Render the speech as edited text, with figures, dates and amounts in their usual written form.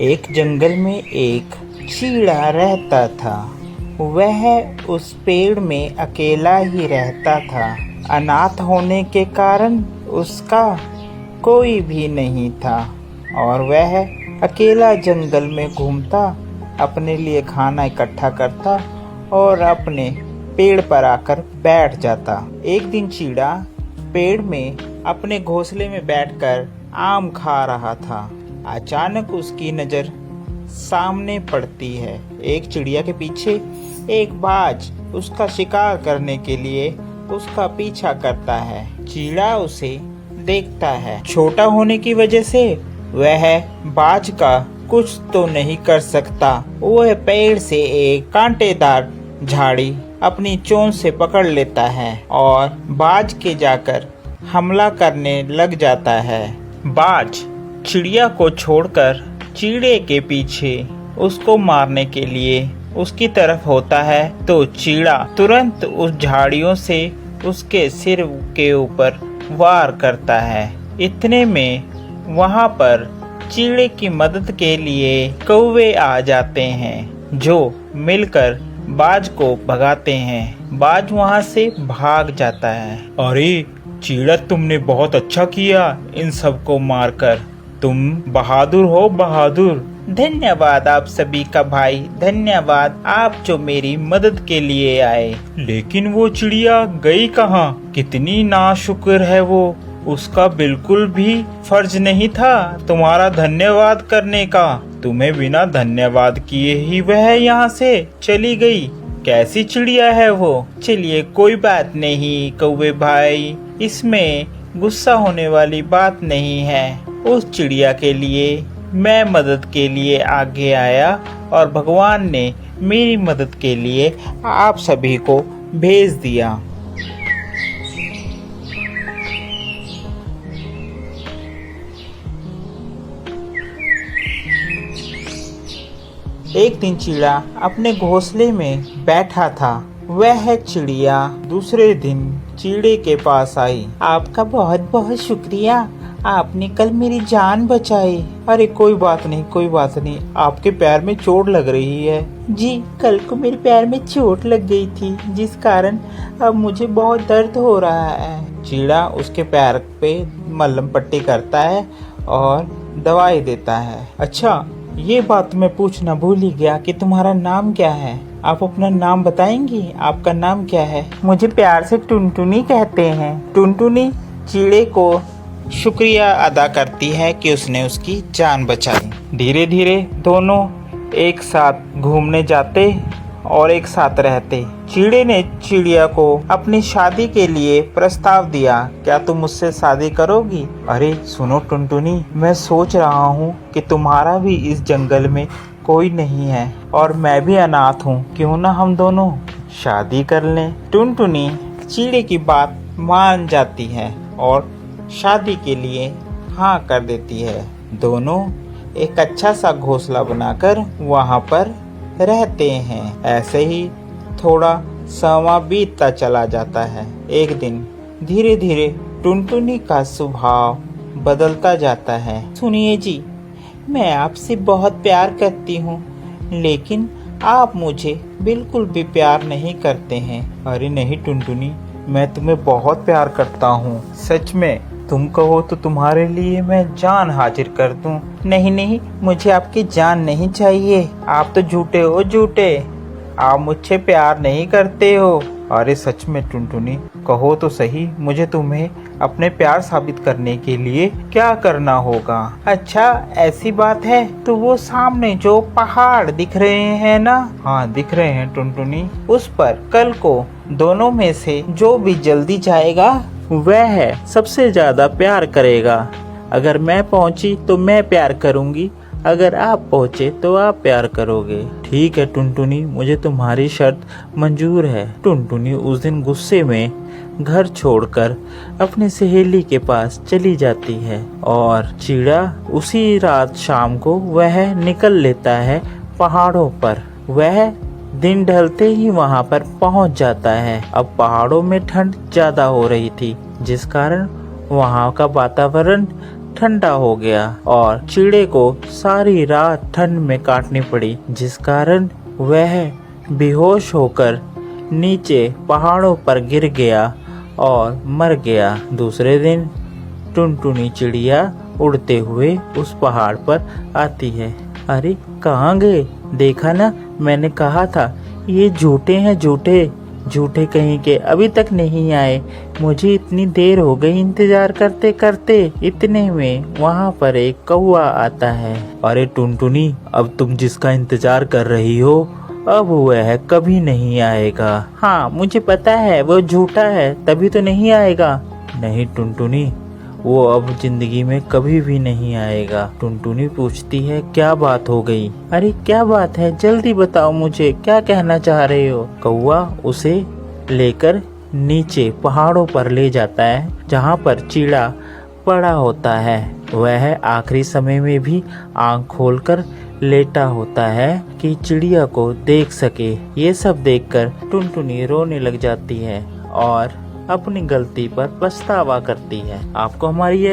एक जंगल में एक चीड़ा रहता था। वह उस पेड़ में अकेला ही रहता था। अनाथ होने के कारण उसका कोई भी नहीं था और वह अकेला जंगल में घूमता, अपने लिए खाना इकट्ठा करता और अपने पेड़ पर आकर बैठ जाता। एक दिन चीड़ा पेड़ में अपने घोंसले में बैठकर आम खा रहा था। अचानक उसकी नज़र सामने पड़ती है। एक चिड़िया के पीछे एक बाज उसका शिकार करने के लिए उसका पीछा करता है। चीड़ा उसे देखता है। छोटा होने की वजह से वह बाज का कुछ तो नहीं कर सकता। वह पेड़ से एक कांटेदार झाड़ी अपनी चोंच से पकड़ लेता है और बाज के जाकर हमला करने लग जाता है। बाज चिड़िया को छोड़कर चीड़े के पीछे उसको मारने के लिए उसकी तरफ होता है तो चीड़ा तुरंत उस झाड़ियों से उसके सिर के ऊपर वार करता है। इतने में वहां पर चीड़े की मदद के लिए कौवे आ जाते हैं जो मिलकर बाज को भगाते हैं। बाज वहां से भाग जाता है। अरे चीड़ा, तुमने बहुत अच्छा किया इन सबको मारकर। तुम बहादुर हो, बहादुर। धन्यवाद आप सभी का भाई, धन्यवाद आप जो मेरी मदद के लिए आए। लेकिन वो चिड़िया गई कहाँ? कितनी नाशुक्र है वो। उसका बिल्कुल भी फर्ज नहीं था तुम्हारा धन्यवाद करने का। तुम्हें बिना धन्यवाद किए ही वह यहाँ से चली गई। कैसी चिड़िया है वो? चलिए कोई बात नहीं कौवे भाई, इसमें गुस्सा होने वाली बात नहीं है। उस चिड़िया के लिए मैं मदद के लिए आगे आया और भगवान ने मेरी मदद के लिए आप सभी को भेज दिया। एक दिन चीड़ा अपने घोंसले में बैठा था। वह चिड़िया दूसरे दिन चीड़े के पास आई। आपका बहुत बहुत शुक्रिया, आपने कल मेरी जान बचाई। अरे कोई बात नहीं, कोई बात नहीं। आपके पैर में चोट लग रही है। जी, कल को मेरे पैर में चोट लग गई थी जिस कारण अब मुझे बहुत दर्द हो रहा है। चीड़ा उसके पैर पे मलहम पट्टी करता है और दवाई देता है। अच्छा, ये बात मैं पूछना भूल ही गया कि तुम्हारा नाम क्या है? आप अपना नाम बताएंगी? आपका नाम क्या है? मुझे प्यार से टुनटुनी कहते हैं। टुनटुनी चीड़े को शुक्रिया अदा करती है कि उसने उसकी जान बचाई। धीरे धीरे दोनों एक साथ घूमने जाते और एक साथ रहते। चीड़े ने चिड़िया को अपनी शादी के लिए प्रस्ताव दिया। क्या तुम मुझसे शादी करोगी? अरे सुनो टुनटुनी, मैं सोच रहा हूँ कि तुम्हारा भी इस जंगल में कोई नहीं है और मैं भी अनाथ हूँ। क्यों ना हम दोनों शादी कर लें? टुनटुनी चीड़े की बात मान जाती है और शादी के लिए हाँ कर देती है। दोनों एक अच्छा सा घोंसला बनाकर वहाँ पर रहते हैं। ऐसे ही थोड़ा समय बीतता चला जाता है। एक दिन धीरे धीरे टुनटुनी का स्वभाव बदलता जाता है। सुनिए जी, मैं आपसे बहुत प्यार करती हूँ लेकिन आप मुझे बिल्कुल भी प्यार नहीं करते हैं। अरे नहीं टुनटुनी, मैं तुम्हें बहुत प्यार करता हूँ, सच में। तुम कहो तो तुम्हारे लिए मैं जान हाजिर कर दूं। नहीं नहीं, मुझे आपकी जान नहीं चाहिए। आप तो झूठे हो, झूठे। आप मुझसे प्यार नहीं करते हो। अरे सच में टुनटुनी, कहो तो सही, मुझे तुम्हें अपने प्यार साबित करने के लिए क्या करना होगा? अच्छा ऐसी बात है तो वो सामने जो पहाड़ दिख रहे हैं ना? हाँ दिख रहे हैं टुनटुनी। उस पर कल को दोनों में से जो भी जल्दी जाएगा वह सबसे ज्यादा प्यार करेगा। अगर मैं पहुंची तो मैं प्यार करूंगी, अगर आप पहुंचे तो आप प्यार करोगे। ठीक है टुनटुनी, मुझे तुम्हारी शर्त मंजूर है। टुनटुनी उस दिन गुस्से में घर छोड़कर अपनी सहेली के पास चली जाती है और चीड़ा उसी रात शाम को वह निकल लेता है पहाड़ों पर। वह दिन ढलते ही वहां पर पहुंच जाता है। अब पहाड़ों में ठंड ज्यादा हो रही थी जिस कारण वहां का वातावरण ठंडा हो गया और चिड़े को सारी रात ठंड में काटनी पड़ी, जिस कारण वह बेहोश होकर नीचे पहाड़ों पर गिर गया और मर गया। दूसरे दिन टुनटुनी चिड़िया उड़ते हुए उस पहाड़ पर आती है। अरे कहाँ गए? देखा ना, मैंने कहा था ये झूठे हैं, झूठे कहीं के, अभी तक नहीं आए। मुझे इतनी देर हो गई इंतजार करते करते। इतने में वहाँ पर एक कौवा आता है। अरे टुनटुनी, अब तुम जिसका इंतजार कर रही हो अब वह कभी नहीं आएगा। हाँ मुझे पता है, वो झूठा है तभी तो नहीं आएगा। नहीं टुनटुनी, वो अब जिंदगी में कभी भी नहीं आएगा। टुनटुनी पूछती है क्या बात हो गई? अरे क्या बात है, जल्दी बताओ मुझे, क्या कहना चाह रहे हो? कौवा उसे लेकर नीचे पहाड़ों पर ले जाता है, जहाँ पर चिड़ा पड़ा होता है। वह आखिरी समय में भी आंख खोलकर लेटा होता है कि चिड़िया को देख सके। ये सब देखकर टुनटुनी रोने लग जाती है और अपनी गलती पर पछतावा करती है। आपको हमारी ये